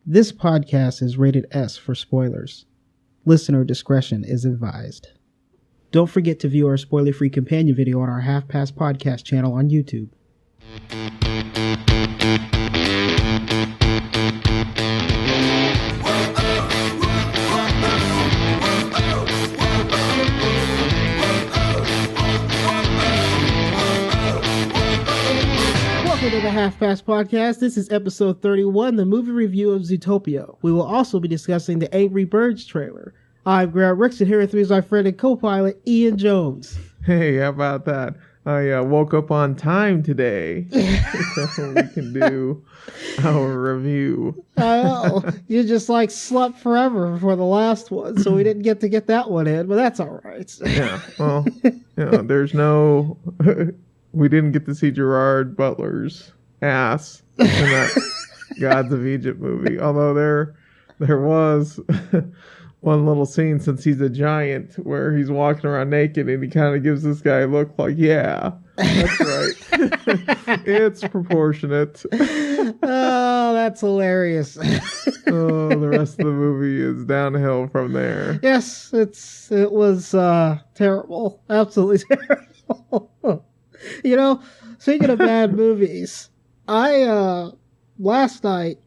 This podcast is rated S for spoilers. Listener discretion is advised. Don't forget to view our spoiler-free companion video on our Half Past Podcast channel on YouTube. Welcome to the Half Past Podcast. This is episode 31, the movie review of Zootopia. We will also be discussing the Angry Birds trailer. I'm Grant Rickson, here with my friend and co-pilot, Ian Jones. Hey, how about that? I woke up on time today, so we can do our review. I know. You just slept forever before the last one, so we didn't get that one in, but that's all right. Yeah, well, there's no... We didn't get to see Gerard Butler's ass in that Gods of Egypt movie, although there was one little scene, since he's a giant, where he's walking around naked and he kind of gives this guy a look like, yeah, that's right. It's proportionate. Oh, that's hilarious. Oh, the rest of the movie is downhill from there. Yes, it was terrible. Absolutely terrible. You know, speaking of bad movies, last night,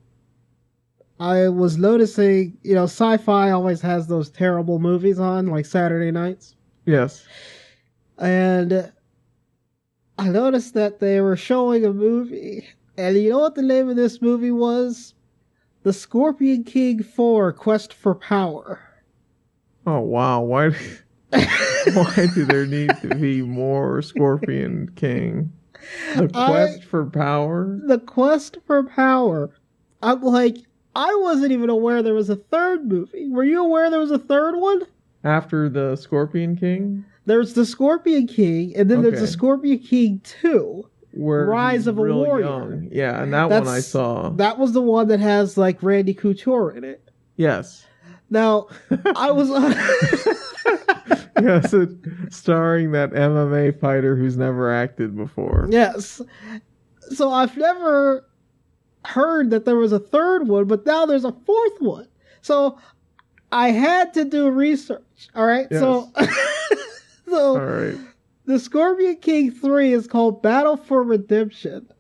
I was noticing, Sci-Fi always has those terrible movies on, like Saturday nights. Yes. And I noticed that they were showing a movie, and you know what the name of this movie was? The Scorpion King 4, Quest for Power. Oh, wow. Why do there need to be more Scorpion King? The Quest for Power? The Quest for Power. I'm like, I wasn't even aware there was a third movie. Were you aware there was a third one? After the Scorpion King? There's the Scorpion King, and then there's the Scorpion King 2. Rise of a Warrior. Young. Yeah, and that one I saw. That was the one that has, Randy Couture in it. Yes. Now, I was... Yes, starring that MMA fighter who's never acted before. Yes. So I've never heard that there was a third one, but now there's a fourth one. So I had to do research. All right. Yes. So all right. The Scorpion King 3 is called Battle for Redemption,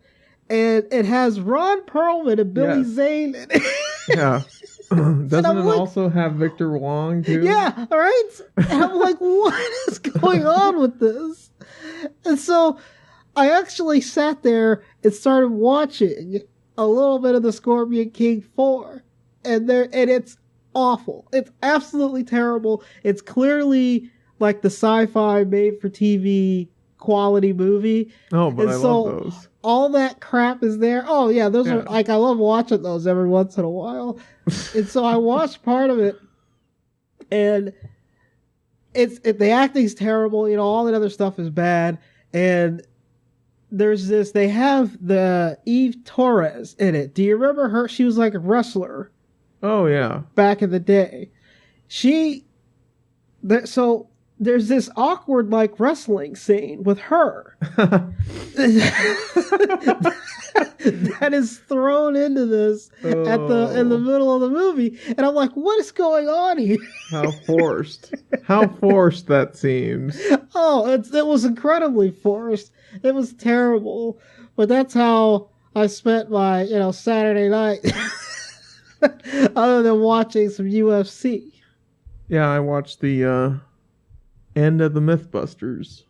and it has Ron Perlman and Billy Zane in it. Yeah. Doesn't it also have Victor Wong too? Yeah, all right. And I'm like, what is going on with this? And so I actually sat there and started watching a little bit of the Scorpion King 4. And it's awful. It's absolutely terrible. It's clearly like the sci-fi made-for-TV quality movie. Oh, but I love those. All that crap is there. Oh, yeah, those are, I love watching those every once in a while. And so I watched part of it, and the acting's terrible, all that other stuff is bad, and they have the Eve Torres in it. Do you remember her? She was like a wrestler. Oh, yeah. Back in the day. So there's this awkward, wrestling scene with her. that is thrown into this in the middle of the movie. And I'm like, what is going on here? How forced. How forced that seems. Oh, it was incredibly forced. It was terrible. But that's how I spent my, Saturday night. Other than watching some UFC. Yeah, I watched the end of the Mythbusters.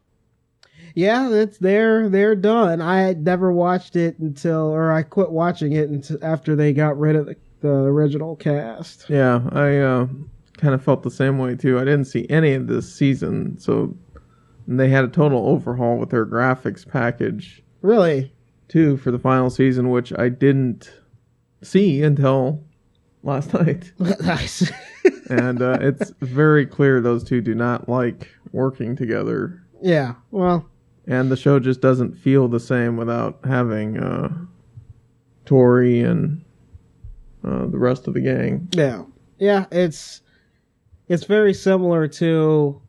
Yeah, they're done. I had never watched it I quit watching it after they got rid of the original cast. Yeah, I kind of felt the same way too. I didn't see any of this season, so they had a total overhaul with their graphics package. Really? Too, for the final season, which I didn't see until last night. Nice. And it's very clear those two do not like working together. Yeah, well... And the show just doesn't feel the same without having Tori and the rest of the gang. Yeah. Yeah, it's very similar to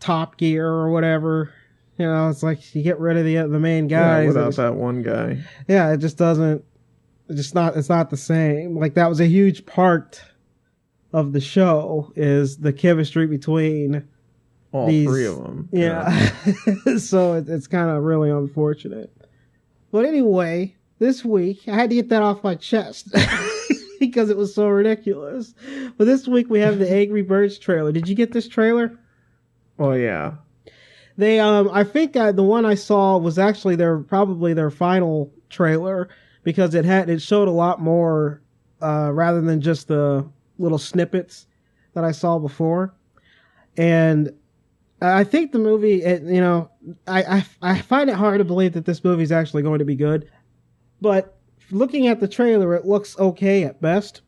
Top Gear or whatever. It's like you get rid of the main guys. Yeah, without that one guy. Yeah, it just doesn't It's not the same. Like, that was a huge part of the show, is the chemistry between all three of them. Yeah. So it's kind of really unfortunate. But anyway, this week, I had to get that off my chest because it was so ridiculous. But this week we have the Angry Birds trailer. Did you get this trailer? Oh, yeah. They, I think the one I saw was actually probably their final trailer, because it showed a lot more, rather than just the little snippets that I saw before. And I think the movie, I find it hard to believe that this movie is actually going to be good. But looking at the trailer, it looks okay at best.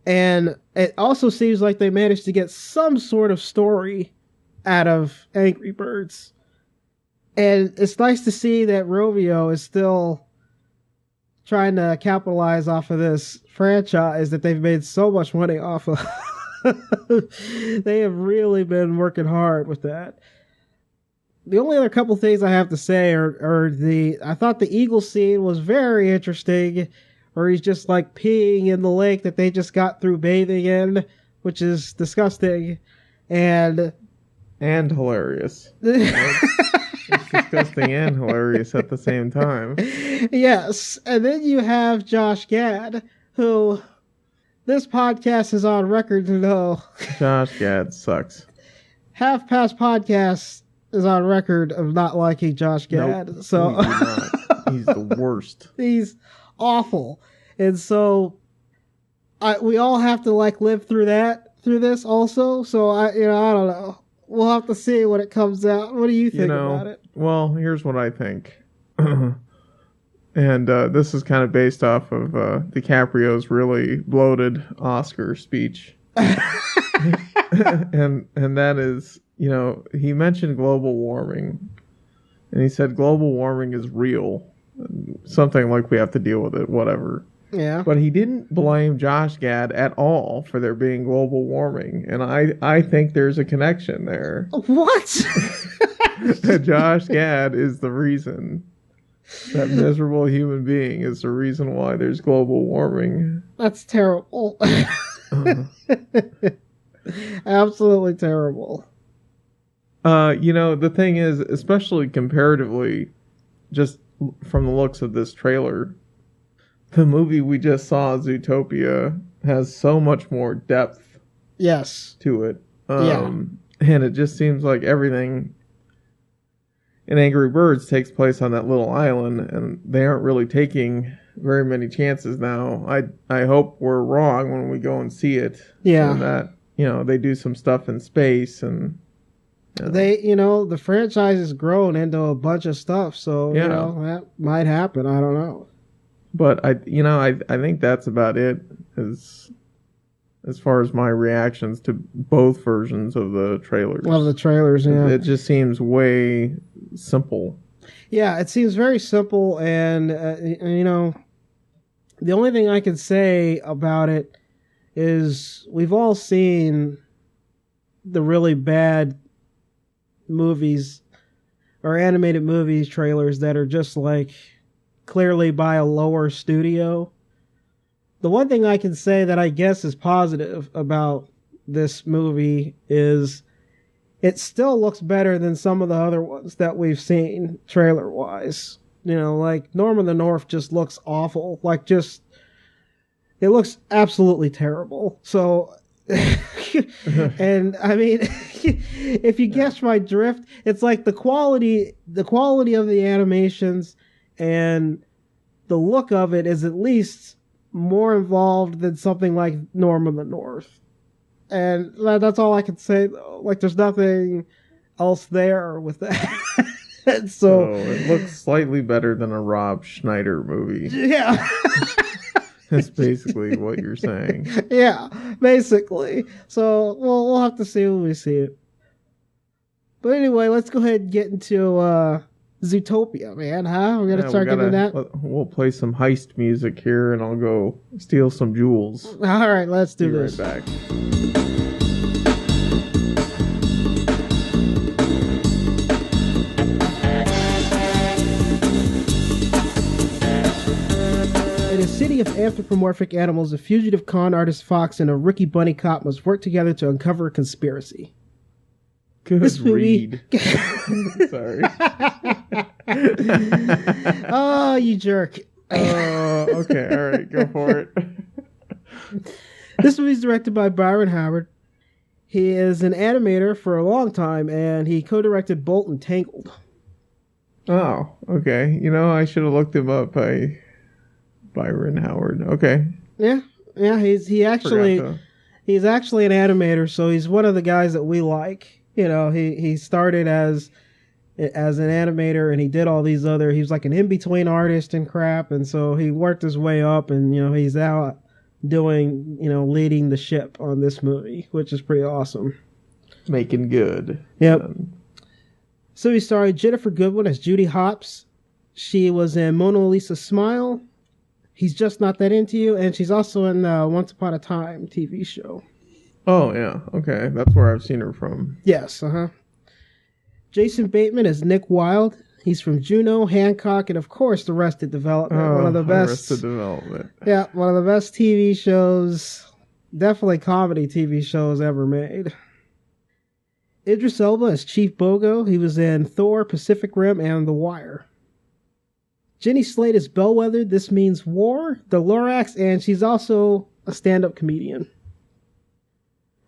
And it also seems like they managed to get some sort of story out of Angry Birds. And it's nice to see that Rovio is still trying to capitalize off of this franchise that they've made so much money off of. They have really been working hard with that. The only other couple things I have to say are I thought the eagle scene was very interesting, where he's just like peeing in the lake that they just got through bathing in, which is disgusting and hilarious. It's disgusting and hilarious at the same time. Yes. And then you have Josh Gad, who this podcast is on record to know. Josh Gad sucks. Half Past Podcast is on record of not liking Josh Gad. Nope, so he's the worst. He's awful. And so we all have to live through this also. So I don't know. We'll have to see when it comes out. What do you think about it? Well, here's what I think. And this is kind of based off of DiCaprio's really bloated Oscar speech. and that is, he mentioned global warming. And he said global warming is real. Something like we have to deal with it, whatever. Yeah. But he didn't blame Josh Gad at all for there being global warming. And I think there's a connection there. What? Josh Gad is the reason. That miserable human being is the reason why there's global warming. That's terrible. Absolutely terrible. The thing is, especially comparatively, just from the looks of this trailer, the movie we just saw, Zootopia, has so much more depth. Yes. To it. And it just seems like everything in Angry Birds takes place on that little island, and they aren't really taking very many chances now. I hope we're wrong when we go and see it. Yeah. And that, they do some stuff in space, and the franchise has grown into a bunch of stuff, so that might happen. I don't know. But I think that's about it as far as my reactions to both versions of the trailers. Of the trailers, yeah. It just seems way simple. Yeah, it seems very simple, and the only thing I can say about it is we've all seen the really bad movies or animated movies trailers that are just like clearly by a lower studio. The one thing I can say that I guess is positive about this movie is it still looks better than some of the other ones that we've seen trailer-wise. Like Norm of the North just looks awful. It looks absolutely terrible. So, and I mean, if you guess my drift, it's like the quality of the animations and the look of it is at least more involved than something like Norm of the North. And that's all I can say, though. Like, there's nothing else there with that. So it looks slightly better than a Rob Schneider movie. Yeah. That's basically what you're saying. Yeah, basically. So we'll have to see when we see it. But anyway, let's go ahead and get into Zootopia, man, huh? We're going to start getting that? We'll play some heist music here, and I'll go steal some jewels. All right, let's do this. Be right back. In a city of anthropomorphic animals, a fugitive con artist fox and a rookie bunny cop must work together to uncover a conspiracy. Good This movie... read. Sorry. Oh, you jerk. Okay, all right, go for it. This movie is directed by Byron Howard. He is an animator for a long time, and he co-directed Bolt and Tangled. Oh, okay. You know, I should have looked him up by Byron Howard. Okay. Yeah, he's actually an animator, so he's one of the guys that we like. You know, he started as an animator, and he did all these other. He was like an in-between artist and crap, and so he worked his way up, and you know, he's out doing, you know, leading the ship on this movie, which is pretty awesome. Making good. Yep. So he starred Jennifer Goodwin as Judy Hopps. She was in Mona Lisa Smile, He's Just Not That Into You, and she's also in the Once Upon a Time TV show. Oh, yeah. Okay. That's where I've seen her from. Yes, Jason Bateman is Nick Wilde. He's from Juno, Hancock, and of course, Arrested Development. One of the best. Arrested Development. Yeah, one of the best TV shows, definitely comedy TV shows ever made. Idris Elba is Chief Bogo. He was in Thor, Pacific Rim, and The Wire. Jenny Slate is Bellwether. This Means War, The Lorax, and she's also a stand-up comedian.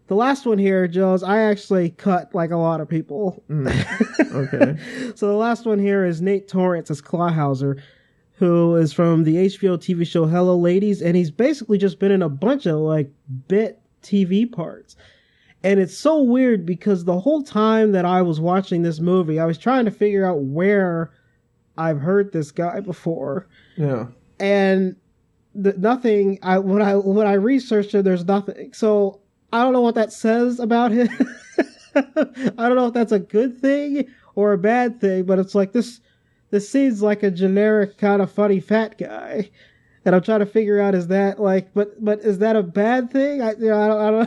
The last one here, Joes, I actually cut like a lot of people. Okay. So the last one here is Nate Torrance as Clawhauser, who is from the HBO TV show Hello Ladies, and he's basically just been in a bunch of like bit TV parts. And it's so weird because the whole time that I was watching this movie, I was trying to figure out where I've heard this guy before. Yeah. And nothing. When I researched it, there's nothing. So I don't know what that says about him. I don't know if that's a good thing or a bad thing, but it's like this seems like a generic kind of funny fat guy. And I'm trying to figure out, is that like, but is that a bad thing? I don't know.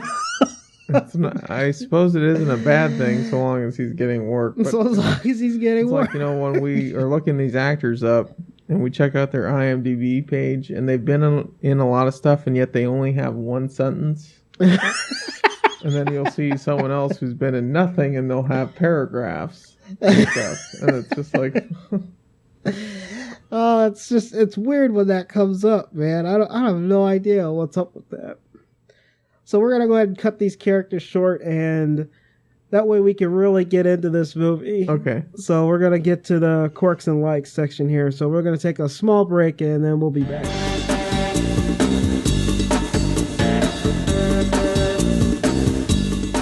I suppose it isn't a bad thing so long as he's getting work. But so as long as he's getting work. Like, you know, when we are looking these actors up and we check out their IMDb page and they've been in a lot of stuff and yet they only have one sentence. And then you'll see someone else who's been in nothing and they'll have paragraphs and stuff. And it's just like... Oh, it's weird when that comes up, man. I have no idea what's up with that. So we're going to go ahead and cut these characters short, and that way we can really get into this movie. Okay. So we're going to get to the quirks and likes section here. So we're going to take a small break, and then we'll be back.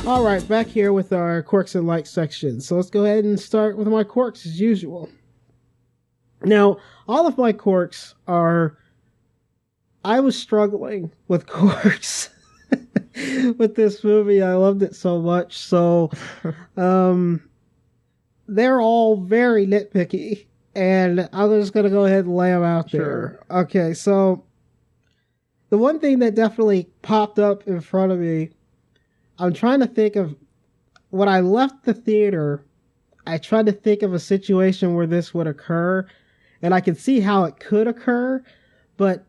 All right, back here with our quirks and likes section. So let's go ahead and start with my quirks as usual. Now, all of my quirks are... I was struggling with quirks with this movie. I loved it so much. So, they're all very nitpicky. And I'm just going to go ahead and lay them out there. Okay, so the one thing that definitely popped up in front of me, I'm trying to think of... When I left the theater, I tried to think of a situation where this would occur. And I could see how it could occur, but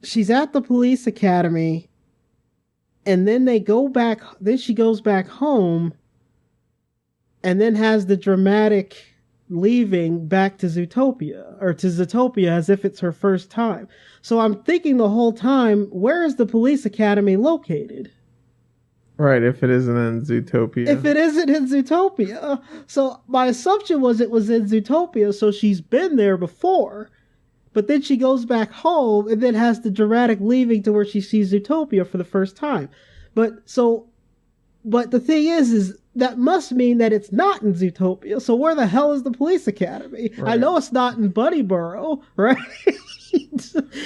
she's at the police academy, and then then she goes back home, and then has the dramatic leaving back to Zootopia, as if it's her first time. So I'm thinking the whole time, where is the police academy located? Right, if it isn't in Zootopia. If it isn't in Zootopia. So my assumption was it was in Zootopia, so she's been there before. But then she goes back home and then has the dramatic leaving to where she sees Zootopia for the first time. But the thing is that must mean that it's not in Zootopia. So where the hell is the police academy? Right. I know it's not in Bunnyboro, right?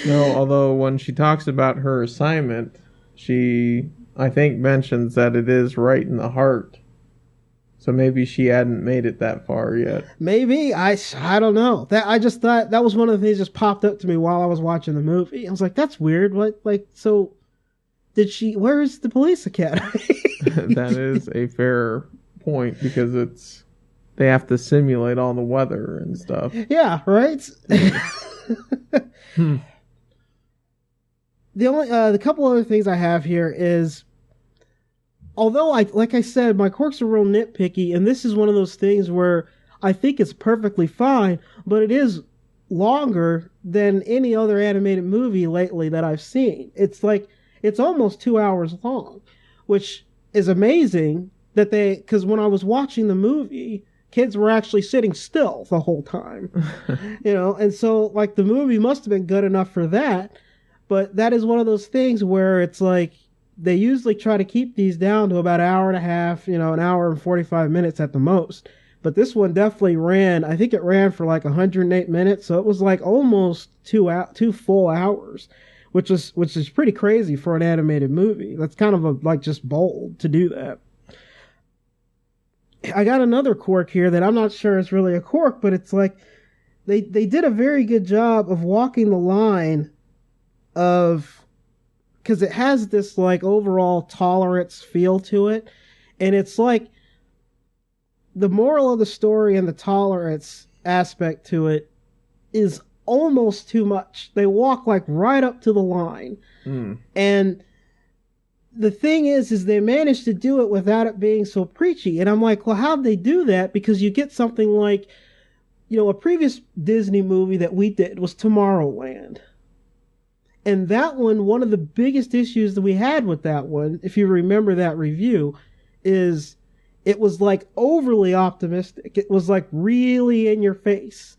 No, although when she talks about her assignment, she... I think mentions that it is right in the heart. So maybe she hadn't made it that far yet. Maybe. I don't know. I just thought that was one of the things that just popped up to me while I was watching the movie. I was like, that's weird. What, like, so where is the police academy? That is a fair point because they have to simulate all the weather and stuff. Yeah, right? The couple other things I have here is, although like I said, my quirks are real nitpicky, and this is one of those things where I think it's perfectly fine, but it is longer than any other animated movie lately that I've seen. It's almost 2 hours long, which is amazing because when I was watching the movie, kids were actually sitting still the whole time, and so like the movie must have been good enough for that. But that is one of those things where it's like they usually try to keep these down to about an hour and a half, an hour and 45 minutes at the most. But this one definitely I think it ran for like 108 minutes. So it was like almost 2 full hours, which is pretty crazy for an animated movie. That's kind of just bold to do that. I got another quirk here that I'm not sure is really a quirk, but it's like they did a very good job of walking the line because it has this like overall tolerance feel to it, and it's like the moral of the story and the tolerance aspect to it is almost too much. They walk like right up to the line. And the thing is they managed to do it without it being so preachy. And I'm like, well, how'd they do that? Because you get something like, a previous Disney movie that we did was Tomorrowland. And that one of the biggest issues that we had with that one, if you remember that review, is it was like overly optimistic. It was like really in your face.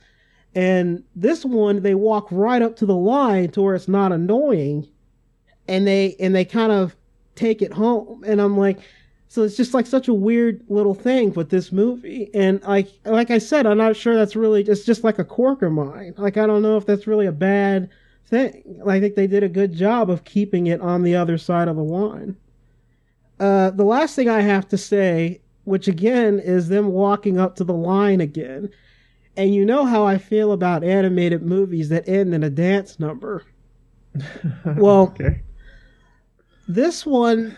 And this one, they walk right up to the line to where it's not annoying, and they kind of take it home. And I'm like, so it's just like such a weird little thing with this movie. And like I said, I'm not sure that's really, it's just like a quirk of mine. Like, I don't know if that's really a bad thing. I think they did a good job of keeping it on the other side of the line. The last thing I have to say, which again is them walking up to the line again, and you know how I feel about animated movies that end in a dance number. Well, okay. This one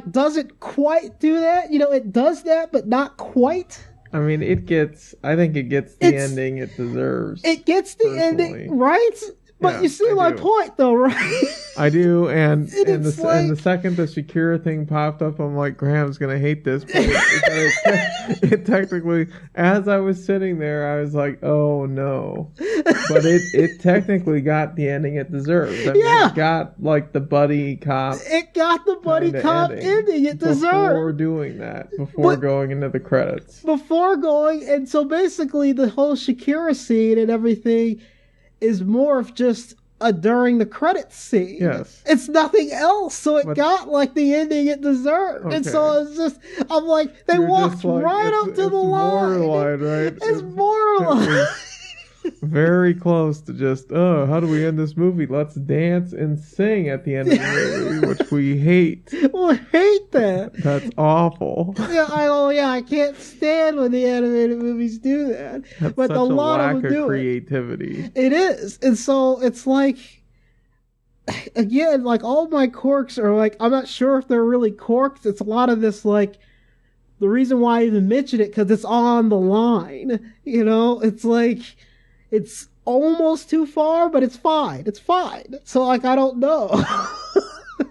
doesn't quite do that. It does that, but not quite. I mean, I think it gets the ending it deserves. It gets the ending, right? But yeah, you see my point, though, right? I do, and the second the Shakira thing popped up, I'm like, Graham's gonna hate this. But it technically, as I was sitting there, I was like, oh no. But it technically got the ending it deserved. I mean, it got like the buddy cop. It got the buddy cop ending it deserved. Before doing that, before going into the credits. And so basically the whole Shakira scene and everything is more of just a during the credits scene. Yes. It's nothing else. So it got like the ending it deserved. Okay. And so it's just, I'm like, they walked right up to the line. Borderline, right? It's borderline. Very close to just, how do we end this movie? Let's dance and sing at the end of the movie, which we hate. We hate that. That's awful. I can't stand when the animated movies do that. That's but such a lot lack of them do creativity. It is. And so it's like, again, like all my quirks are like, I'm not sure if they're really quirks. It's a lot of this like, the reason why I even mention it, because it's on the line. It's like, it's almost too far, but it's fine. It's fine. So, like, I don't know.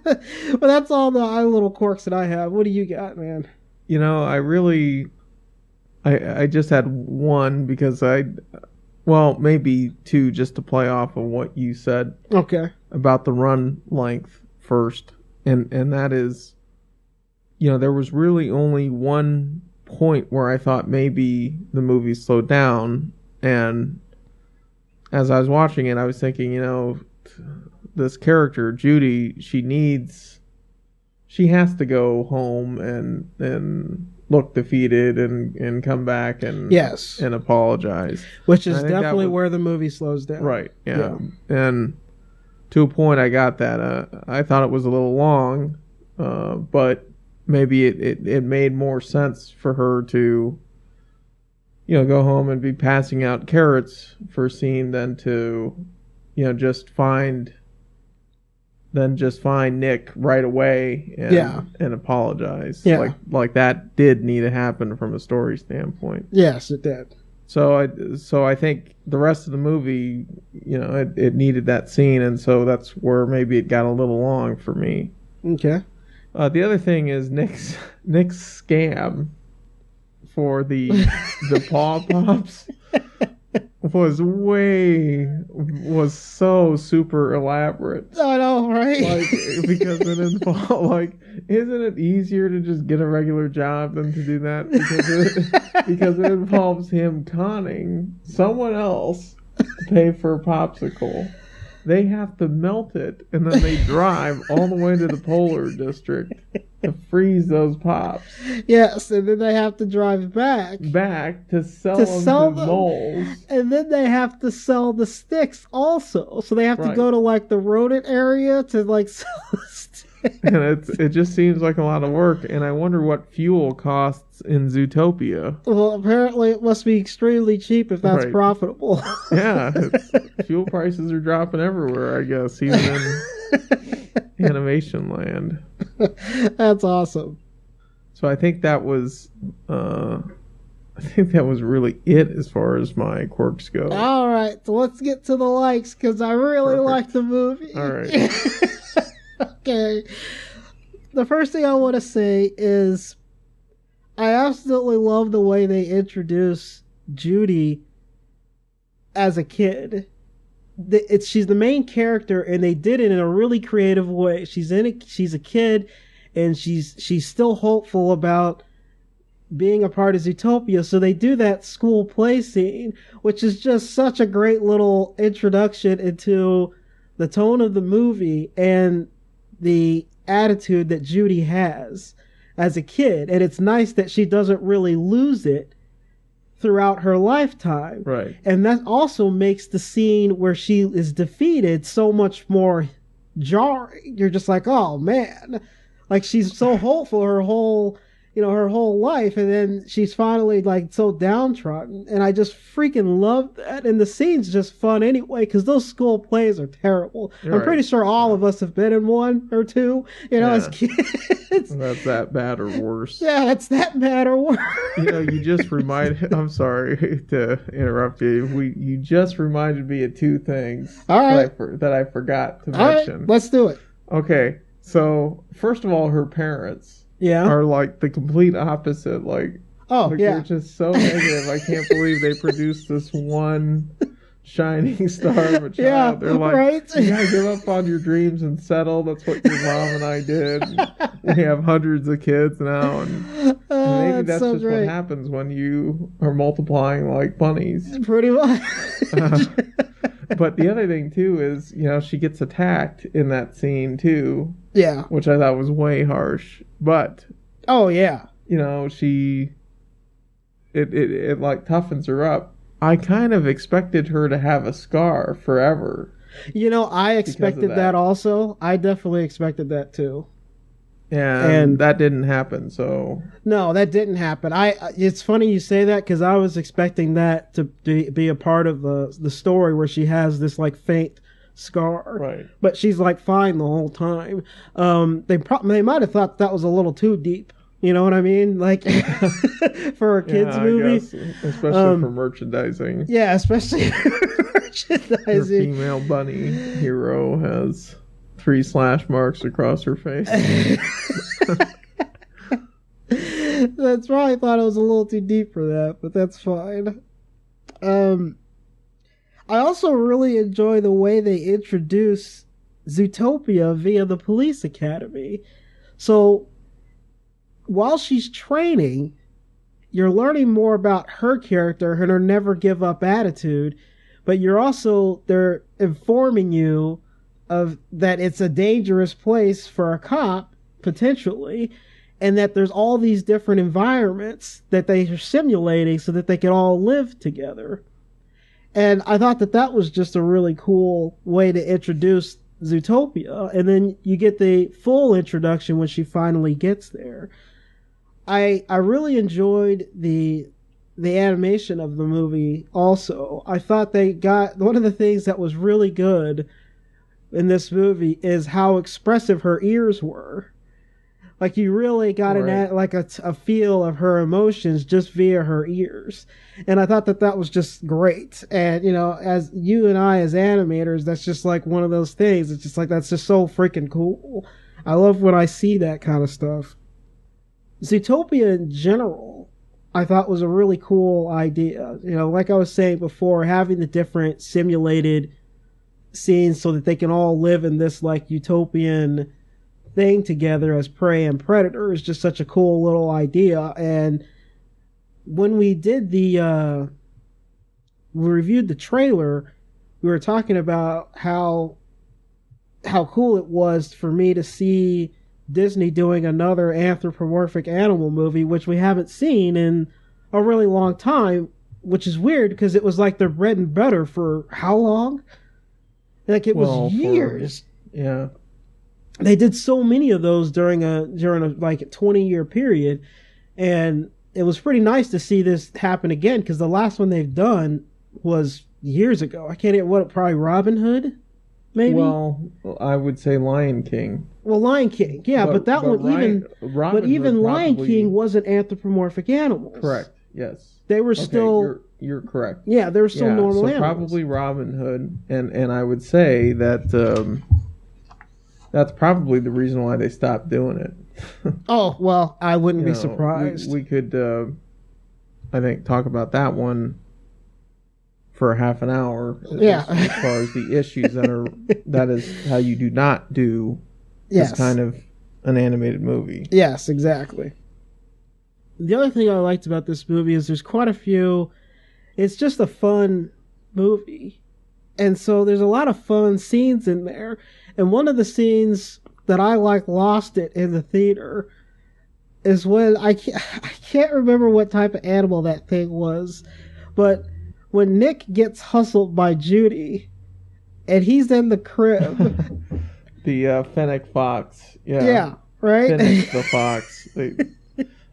But that's all the little quirks that I have. What do you got, man? I just had one because maybe two just to play off of what you said. Okay. About the run length first. And that is, there was really only one point where I thought maybe the movie slowed down, and as I was watching it, I was thinking, this character, Judy, she has to go home and look defeated and come back and apologize. Which is definitely where the movie slows down. Right, yeah. And to a point I got that. I thought it was a little long, but maybe it made more sense for her to go home and be passing out carrots for a scene than to, just find Nick right away and apologize. Yeah. Like that did need to happen from a story standpoint. Yes, it did. So I think the rest of the movie, it needed that scene, and so that's where maybe it got a little long for me. Okay. The other thing is Nick's scam for the Paw Pops was so super elaborate. I know, right? Like, because it involves, like, isn't it easier to just get a regular job than to do that? Because it involves him conning someone else to pay for a popsicle. They have to melt it, and then they drive all the way to the polar district to freeze those pops. Yes, and then they have to drive back to sell them to moles. And then they have to sell the sticks also. So they have to go to like the rodent area to like sell the sticks. And it just seems like a lot of work, and I wonder what fuel costs in Zootopia. Well, apparently it must be extremely cheap if that's profitable. Yeah, fuel prices are dropping everywhere, I guess, even in animation land. That's awesome. So I think that was really it as far as my quirks go. All right, so let's get to the likes because I really like the movie. All right. Okay. The first thing I want to say is I absolutely love the way they introduce Judy as a kid. She's the main character, and they did it in a really creative way. She's a kid, and she's still hopeful about being a part of Zootopia. So they do that school play scene, which is just such a great little introduction into the tone of the movie and the attitude that Judy has as a kid. And it's nice that she doesn't really lose it throughout her lifetime. Right. And that also makes the scene where she is defeated so much more jarring. You're just like, oh man. Like, she's so hopeful her whole life, and then she's finally like so downtrodden, and I just freaking love that. And the scene's just fun anyway, because those school plays are terrible. I'm pretty sure all of us have been in one or two, as kids. That's that bad or worse. Yeah, it's that bad or worse. You just reminded. I'm sorry to interrupt you. You just reminded me of two things that I forgot to mention. All right, let's do it. Okay, so first of all, her parents. Yeah. Are like the complete opposite. They're just so negative. I can't believe they produced this one shining star of a child. Yeah, they're like, right? You gotta give up on your dreams and settle. That's what your mom and I did. We have hundreds of kids now, and maybe that's so just great. What happens when you are multiplying like bunnies. Pretty much. But the other thing too is, she gets attacked in that scene too. Yeah. Which I thought was way harsh. But oh yeah. It like toughens her up. I kind of expected her to have a scar forever. I expected that also. I definitely expected that too. And that didn't happen, so... No, that didn't happen. It's funny you say that, because I was expecting that to be a part of the story where she has this, like, faint scar. Right. But she's, like, fine the whole time. They might have thought that was a little too deep. You know what I mean? Like, for a kid's movie. I guess, especially for merchandising. Yeah, especially for merchandising. Your female bunny hero has 3 slash marks across her face. That's right. I thought it was a little too deep for that, but that's fine. I also really enjoy the way they introduce Zootopia via the police academy. So while she's training, you're learning more about her character and her never give up attitude, but they're informing you of that it's a dangerous place for a cop, potentially, and that there's all these different environments that they are simulating so that they can all live together. And I thought that was just a really cool way to introduce Zootopia. And then you get the full introduction when she finally gets there. I really enjoyed the animation of the movie also. I thought they got... One of the things that was really good in this movie is how expressive her ears were. Like you really got Right. a feel of her emotions just via her ears. And I thought that was just great. And, you know, as you and I as animators, that's just like one of those things. It's just like, that's just so freaking cool. I love when I see that kind of stuff. Zootopia in general, I thought was a really cool idea. You know, like I was saying before, having the different simulated scenes so that they can all live in this like utopian thing together as prey and predator is just such a cool little idea. And when we did we reviewed the trailer, we were talking about how cool it was for me to see Disney doing another anthropomorphic animal movie, which we haven't seen in a really long time, which is weird because it was like their bread and butter for how long? Like it was years. Yeah. They did so many of those during a like a 20-year period, and it was pretty nice to see this happen again because the last one they've done was years ago. I can't what probably Robin Hood, maybe. Well, I would say Lion King. Well, Lion King, yeah, but even Lion King wasn't anthropomorphic animals. Correct. Yes. They were still. You're correct. Yeah, they were still normal animals. Probably Robin Hood, and I would say that that's probably the reason why they stopped doing it. Oh well, I wouldn't be surprised. We could, I think, talk about that one for half an hour. Yeah. As far as the issues that is how you do not do this kind of an animated movie. Yes, exactly. The other thing I liked about this movie is there's quite a few. It's just a fun movie. And so there's a lot of fun scenes in there. And one of the scenes that I lost it in the theater is when I can't remember what type of animal that thing was, but when Nick gets hustled by Judy and he's in the crib. The fennec fox. Yeah. Yeah, right? Fennec the fox.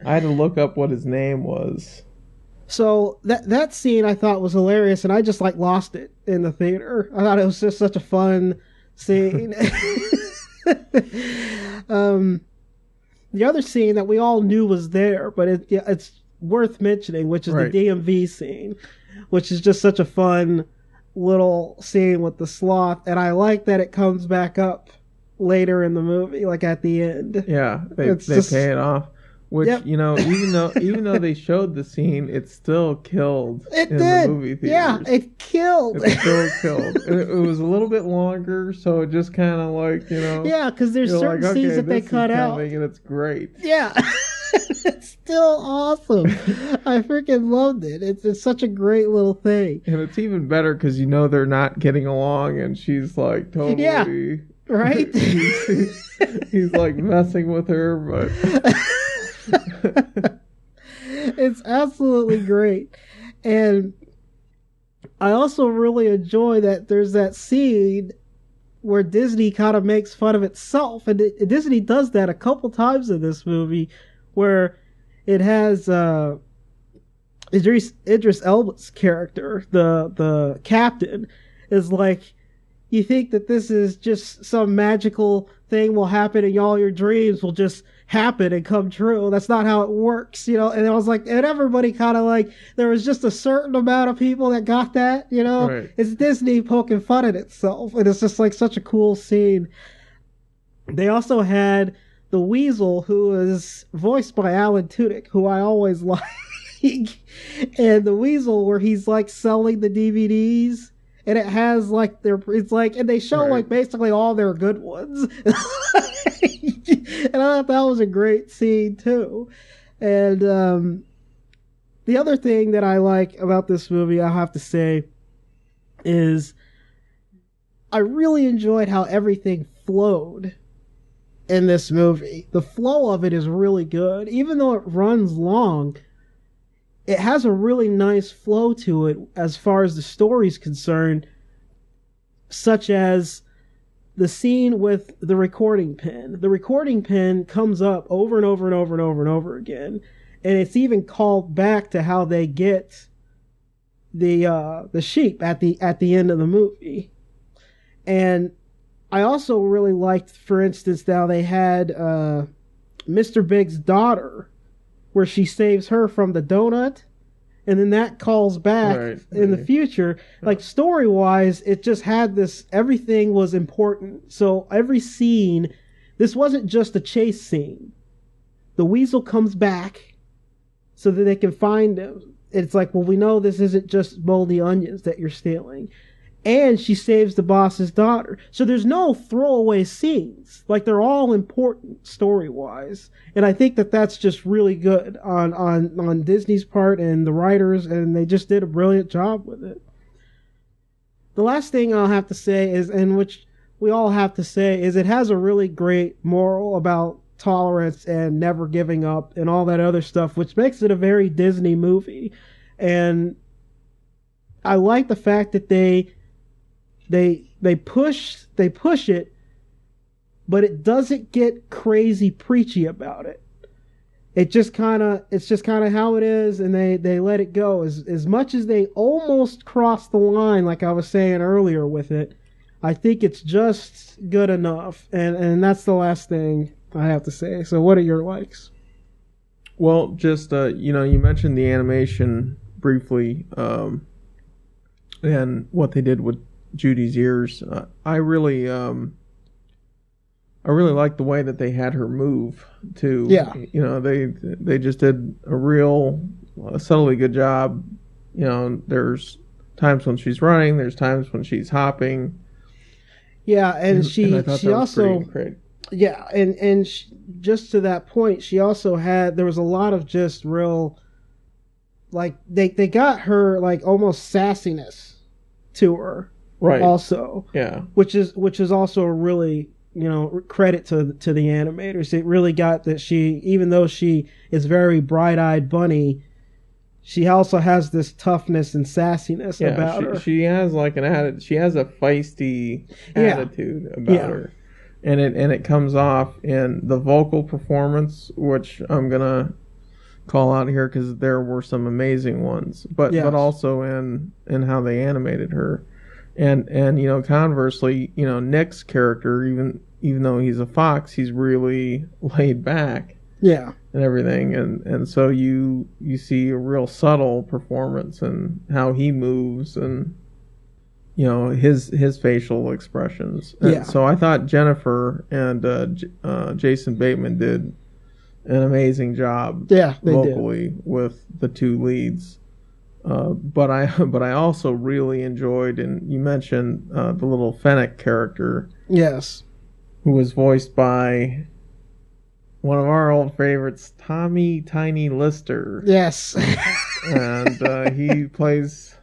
I had to look up what his name was. So that scene I thought was hilarious, and I just lost it in the theater. I thought it was just such a fun scene. The other scene that we all knew was there, but it's worth mentioning, which is the DMV scene, which is just such a fun little scene with the sloth, and I like that it comes back up later in the movie, like at the end. Yeah, they pay it off. Which, you know, even though they showed the scene, it still killed the movie theaters. Yeah, it killed. It still killed. It was a little bit longer, so it just kind of Yeah, because there's certain scenes that they cut out. And it's great. Yeah. It's still awesome. I freaking loved it. It's such a great little thing. And it's even better because they're not getting along, and she's totally... Yeah, right? he's messing with her, but... It's absolutely great. And I also really enjoy that there's that scene where Disney kind of makes fun of itself, and Disney does that a couple times in this movie, where it has Idris Elba's character, the captain, is you think that this is just some magical thing will happen and all your dreams will just happen and come true. That's not how it works, And I was and everybody kind of there was just a certain amount of people that got that, Right. It's Disney poking fun at itself, and it's just such a cool scene. They also had the Weasel, who is voiced by Alan Tudyk, who I always like, and the Weasel where he's selling the DVDs. And it has and they show basically all their good ones. And I thought that was a great scene too. And the other thing that I like about this movie, I have to say, is I really enjoyed how everything flowed in this movie. The flow of it is really good. Even though it runs long, it has a really nice flow to it as far as the story's concerned, such as the scene with the recording pen. The recording pen comes up over and over and over and over and over again, and it's even called back to how they get the sheep at the end of the movie. And I also really liked, for instance, now they had Mr. Big's daughter, where she saves her from the donut, and then that calls back in the future. Like, story-wise, it just had this, everything was important. So every scene, this wasn't just a chase scene. The weasel comes back so that they can find him. It's like, well, we know this isn't just moldy onions that you're stealing. And she saves the boss's daughter. So there's no throwaway scenes. Like, they're all important story-wise. And I think that that's just really good on Disney's part and the writers, and they just did a brilliant job with it. The last thing I'll have to say is, and which we all have to say, is it has a really great moral about tolerance and never giving up and all that other stuff, which makes it a very Disney movie. And I like the fact that they push it, but it doesn't get crazy preachy about it. It's just kind of how it is, and they let it go. As much as they almost crossed the line, like I was saying earlier with it, I think it's just good enough. And that's the last thing I have to say. So what are your likes? Well, just you mentioned the animation briefly, and what they did with Judy's ears. I really like the way that they had her move too. Yeah. They just did a real subtly good job. There's times when she's running, there's times when she's hopping. Yeah, and she also great. Yeah, and just to that point, she also there was a lot of just real, like, they got her, like, almost sassiness to her. Right. Also. Yeah. Which is also a really, credit to the animators. It really got that she, even though she is very bright-eyed bunny, she also has this toughness and sassiness about her. She has like an attitude. She has a feisty attitude about her. And it comes off in the vocal performance, which I'm gonna call out here because there were some amazing ones, but also in how they animated her, and conversely, Nick's character, even though he's a fox, he's really laid back, and everything, and so you see a real subtle performance in how he moves and his facial expressions. And so I thought Jennifer and Jason Bateman did an amazing job vocally with the two leads. But I also really enjoyed, and you mentioned the little Fennec character. Yes. Who was voiced by one of our old favorites, Tommy Tiny Lister. Yes. And he plays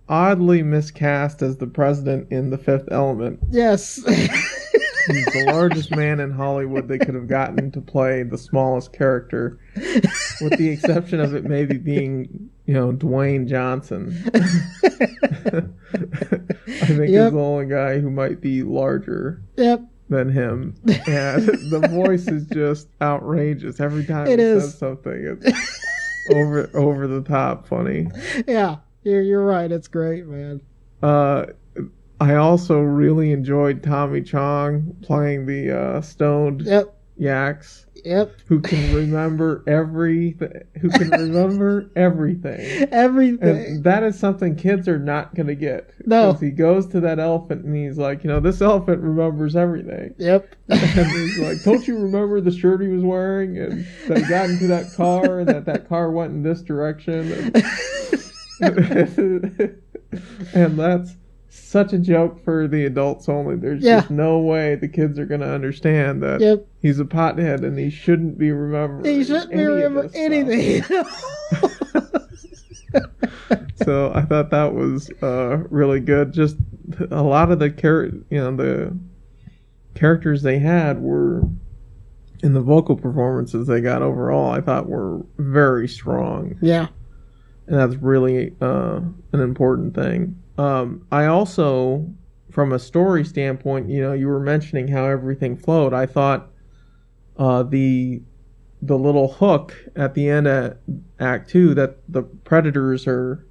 oddly miscast as the president in The Fifth Element. Yes. He's the largest man in Hollywood they could have gotten to play the smallest character, with the exception of it maybe being, Dwayne Johnson. I think he's the only guy who might be larger than him. And the voice is just outrageous. Every time he says something, it's over the top funny. Yeah. You're right. It's great, man. I also really enjoyed Tommy Chong playing the stoned yaks. Yep. Who can remember everything. Everything. And that is something kids are not going to get. No. Because he goes to that elephant and he's like, this elephant remembers everything. Yep. And he's like, don't you remember the shirt he was wearing? And that he got into that car and that car went in this direction. And that's such a joke for the adults only. There's just no way the kids are going to understand that he's a pothead and he shouldn't be remembering. He shouldn't be remembering anything. So I thought that was really good. Just a lot of the characters they had were, in the vocal performances they got overall, I thought were very strong. Yeah. And that's really an important thing. I also, from a story standpoint, you were mentioning how everything flowed. I thought the little hook at the end of Act 2 that the predators are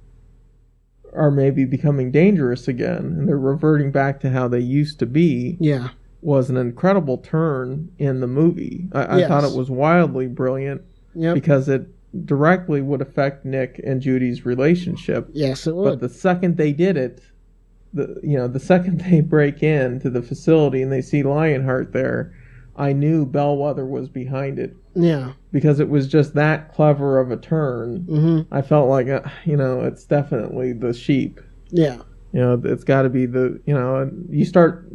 maybe becoming dangerous again, and they're reverting back to how they used to be. Yeah. was an incredible turn in the movie. I thought it was wildly brilliant because it directly would affect Nick and Judy's relationship. Yes, it would. But the second they did it, the second they break into the facility and they see Lionheart there, I knew Bellwether was behind it. Yeah. Because it was just that clever of a turn. Mm-hmm. I felt like, it's definitely the sheep. Yeah. It's got to be and you start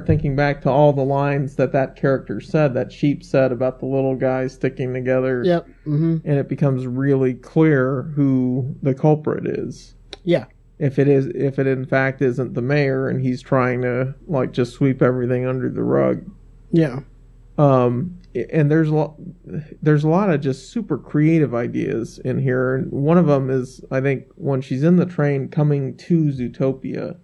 thinking back to all the lines that character said, that sheep said about the little guys sticking together. Yep. Mm-hmm. And it becomes really clear who the culprit is. Yeah. If it in fact isn't the mayor and he's trying to just sweep everything under the rug. Yeah. And there's a lot of just super creative ideas in here. And one of them is, I think, when she's in the train coming to Zootopia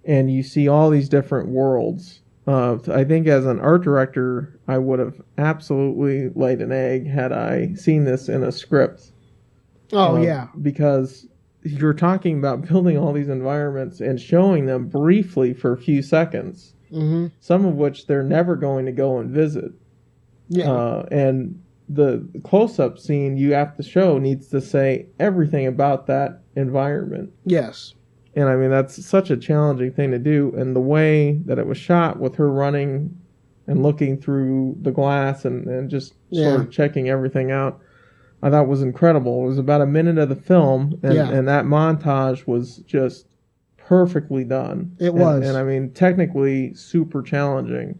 and you see all these different worlds. I think as an art director, I would have absolutely laid an egg had I seen this in a script. Oh, yeah. Because you're talking about building all these environments and showing them briefly for a few seconds. Mm-hmm. Some of which they're never going to go and visit. Yeah. And the close-up scene you have to show needs to say everything about that environment. Yes. And I mean, that's such a challenging thing to do. And the way that it was shot with her running and looking through the glass and just sort of checking everything out, I thought was incredible. It was about a minute of the film, and that montage was just perfectly done. It was. And I mean, technically super challenging.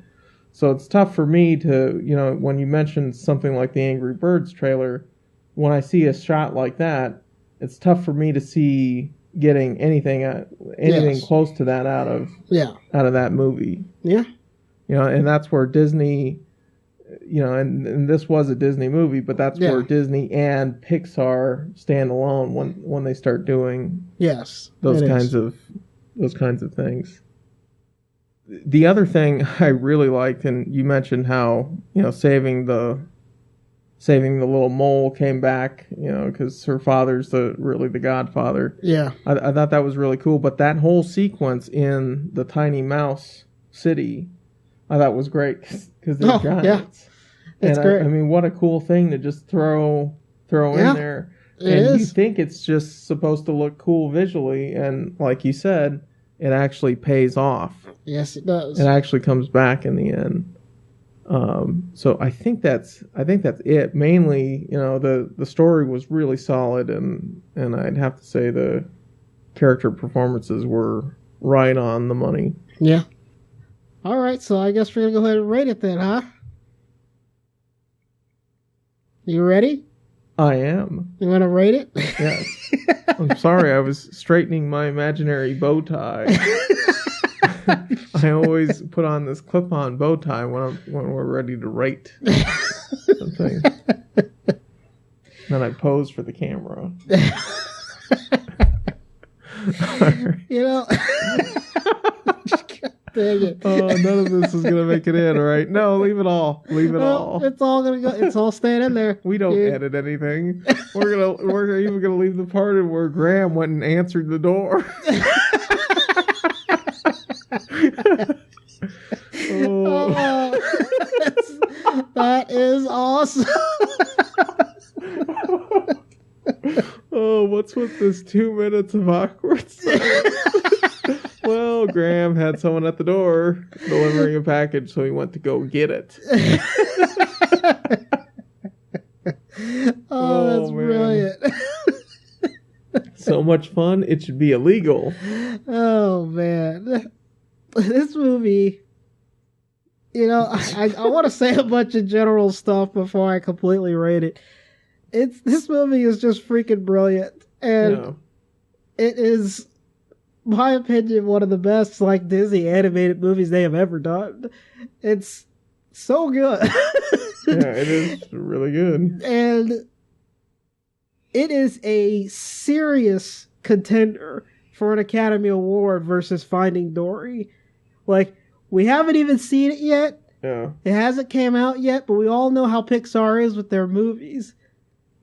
So it's tough for me to, when you mentioned something like the Angry Birds trailer, when I see a shot like that, it's tough for me to see getting anything close to that out of that movie. Yeah. And that's where Disney, and this was a Disney movie, but that's where Disney and Pixar stand alone when they start doing those kinds of things. The other thing I really liked, and you mentioned how saving the little mole came back, because her father's really the godfather. Yeah, I thought that was really cool. But that whole sequence in the tiny mouse city, I thought was great because they're giants. Yeah, it's great. I mean, what a cool thing to just throw in there. You think it's just supposed to look cool visually, and like you said, it actually pays off. Yes, it does. It actually comes back in the end. So I think that's it. Mainly, the story was really solid, and I'd have to say the character performances were right on the money. Yeah. All right, so I guess we're gonna go ahead and rate it then, huh? You ready? I am. You want to rate it? Yes. I'm sorry, I was straightening my imaginary bow tie. I always put on this clip-on bow tie when we're ready to rate something. Then I pose for the camera. Dang it. Oh, none of this is gonna make it in, right? No, leave it all. Leave it all. It's all gonna go. It's all staying in there. We don't edit anything. We're even gonna leave the part in where Graham went and answered the door. That is awesome. Oh, what's with this 2 minutes of awkward silence? Well, Graham had someone at the door delivering a package, so he went to go get it. That's brilliant. So much fun, it should be illegal. Oh, man. This movie, I want to say a bunch of general stuff before I completely rate it. This movie is just freaking brilliant. And it is, my opinion, one of the best Disney animated movies they have ever done. It's so good. Yeah, it is really good. And it is a serious contender for an Academy Award versus Finding Dory. We haven't even seen it yet. Yeah. It hasn't came out yet, but we all know how Pixar is with their movies.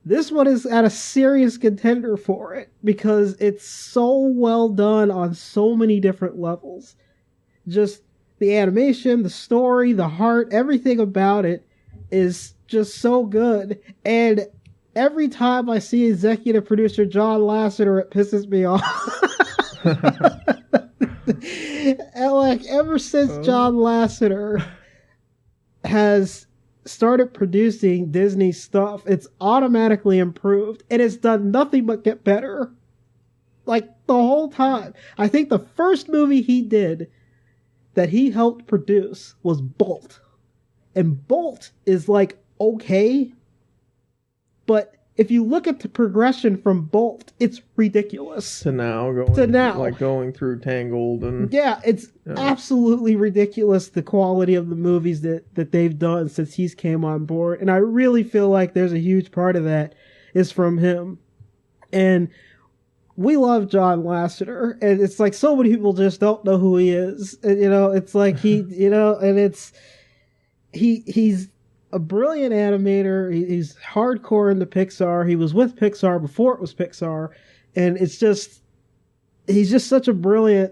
This one is at a serious contender for it because it's so well done on so many different levels. Just the animation, the story, the heart, everything about it is just so good. And every time I see executive producer John Lasseter, it pisses me off. And like, ever since John Lasseter has started producing Disney stuff, it's automatically improved. And it's done nothing but get better. Like, the whole time. I think the first movie he did that he helped produce was Bolt. And Bolt is like, okay. But if you look at the progression from Bolt, it's ridiculous. To now. Like going through Tangled and... Yeah, it's absolutely ridiculous, the quality of the movies that they've done since he's came on board. And I really feel like there's a huge part of that is from him. And we love John Lasseter. And it's like so many people just don't know who he is. And, it's like he's a brilliant animator. He's hardcore into Pixar. He was with Pixar before it was Pixar. And he's just such a brilliant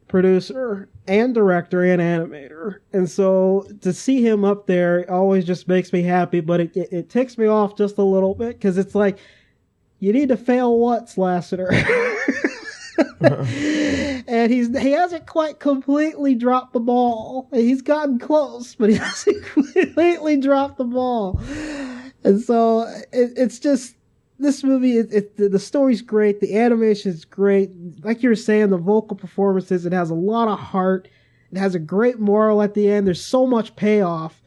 producer and director and animator. And so to see him up there always just makes me happy, but it ticks me off just a little bit because it's like, you need to fail once, Lasseter. And he hasn't quite completely dropped the ball. He's gotten close, but he hasn't completely dropped the ball. And so it's just, this movie, the story's great, the animation's great. Like you were saying, the vocal performances, it has a lot of heart. It has a great moral at the end. There's so much payoff.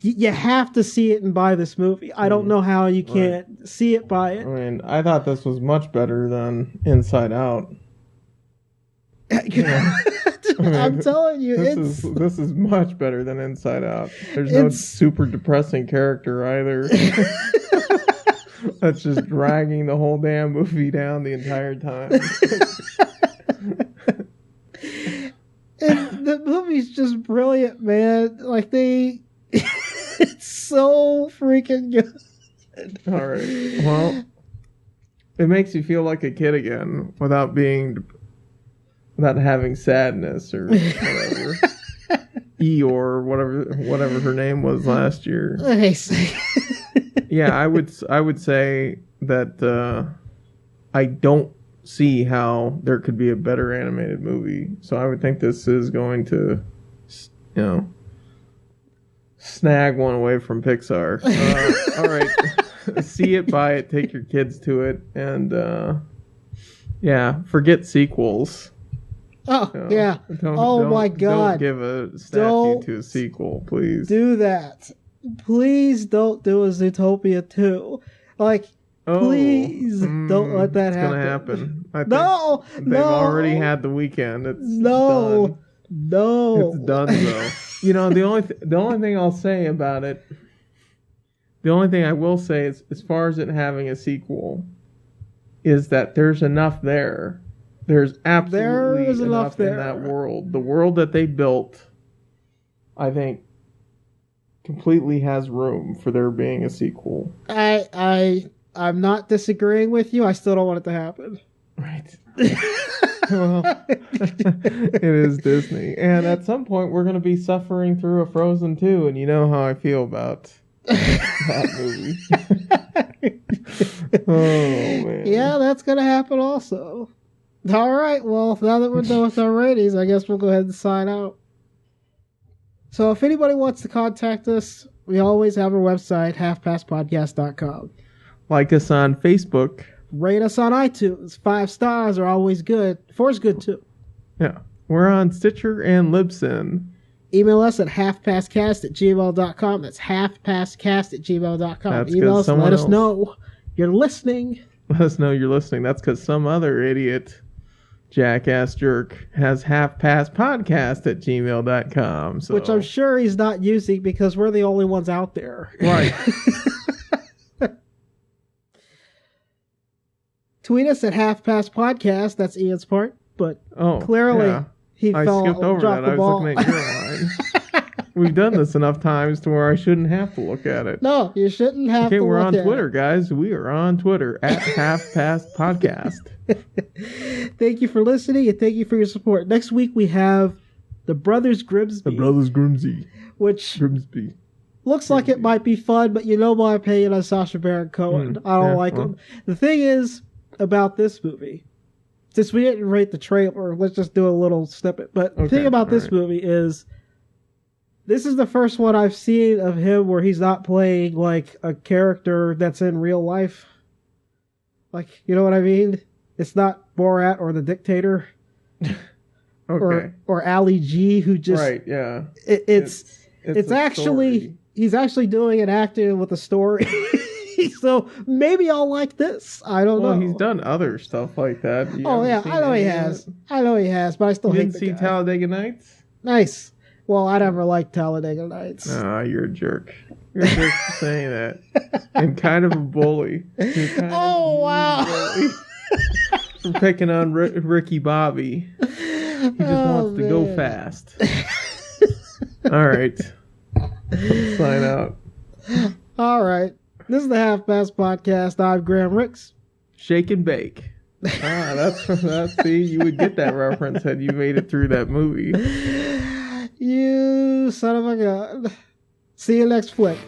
You have to see it and buy this movie. I don't know how you can't see it, buy it. I mean, I thought this was much better than Inside Out. I'm telling you, this is much better than Inside Out. There's no super depressing character either. That's just dragging the whole damn movie down the entire time. And the movie's just brilliant, man. Like it's so freaking good. All right. Well, it makes you feel like a kid again without having sadness or whatever. Eeyore, whatever her name was last year. Yeah, I would say that I don't see how there could be a better animated movie. So I would think this is going to, snag one away from Pixar. All right. See it, buy it, take your kids to it, and forget sequels. Oh, yeah. My God. Don't give a statue to a sequel, please. Do that. Please don't do a Zootopia 2. Please don't let that happen. It's going to happen. No! They've already had the weekend. It's done. No. It's done, though. The only thing I'll say about it, the only thing I will say is, as far as it having a sequel, is that there's enough there. There's absolutely enough there in that world. The world that they built, I think, completely has room for there being a sequel. I'm not disagreeing with you. I still don't want it to happen. Right. Well, it is Disney. And at some point, we're going to be suffering through a Frozen 2, and you know how I feel about that movie. Oh, man. Yeah, that's going to happen also. All right, well, now that we're done with our ratings, I guess we'll go ahead and sign out. So if anybody wants to contact us, we always have our website, halfpasspodcast.com. Like us on Facebook. Rate us on iTunes. 5 stars are always good. 4 is good, too. Yeah. We're on Stitcher and Libsyn. Email us at halfpastcast@gmail.com. That's halfpastcast@gmail.com. Email us, let us know you're listening. Let us know you're listening. That's because some other idiot, jackass jerk, has halfpastpodcast@gmail.com. So. Which I'm sure he's not using because we're the only ones out there. Right. Tweet us at halfpastpodcast. That's Ian's part. But clearly he I fell skipped over dropped that. the ball. I was looking at your line. We've done this enough times to where I shouldn't have to look at it. No, you shouldn't have Okay, to we're look on at Twitter, it. guys. We are on Twitter at Half Past Podcast. Thank you for listening and thank you for your support. Next week we have The Brothers Grimsby. The Brothers Grimsby. Which Grimsby. looks like it might be fun, but you know my opinion on Sacha Baron Cohen. I don't like him. The thing is about this movie, since we didn't rate the trailer, let's just do a little snippet. But the thing about this movie is, this is the first one I've seen of him where he's not playing like a character that's in real life. Like, you know what I mean? It's not Borat or the Dictator. Or Ali G, who just... Right, yeah. It's actually... Story. He's actually doing an acting with a story. So maybe I'll like this. I don't know. Well, he's done other stuff like that. I know he has. I know he has, but I still hate didn't see Talladega Nights? Nice. Well, I never liked Talladega Nights. Ah, you're a jerk. You're a jerk for saying that. And kind of a bully. Wow. For picking on Ricky Bobby. He just wants to go fast. All right. Sign out. All right. This is the Half Past Podcast. I'm Graham Ricks. Shake and bake. That's see, you would get that reference had you made it through that movie. You son of a gun. See you next flick.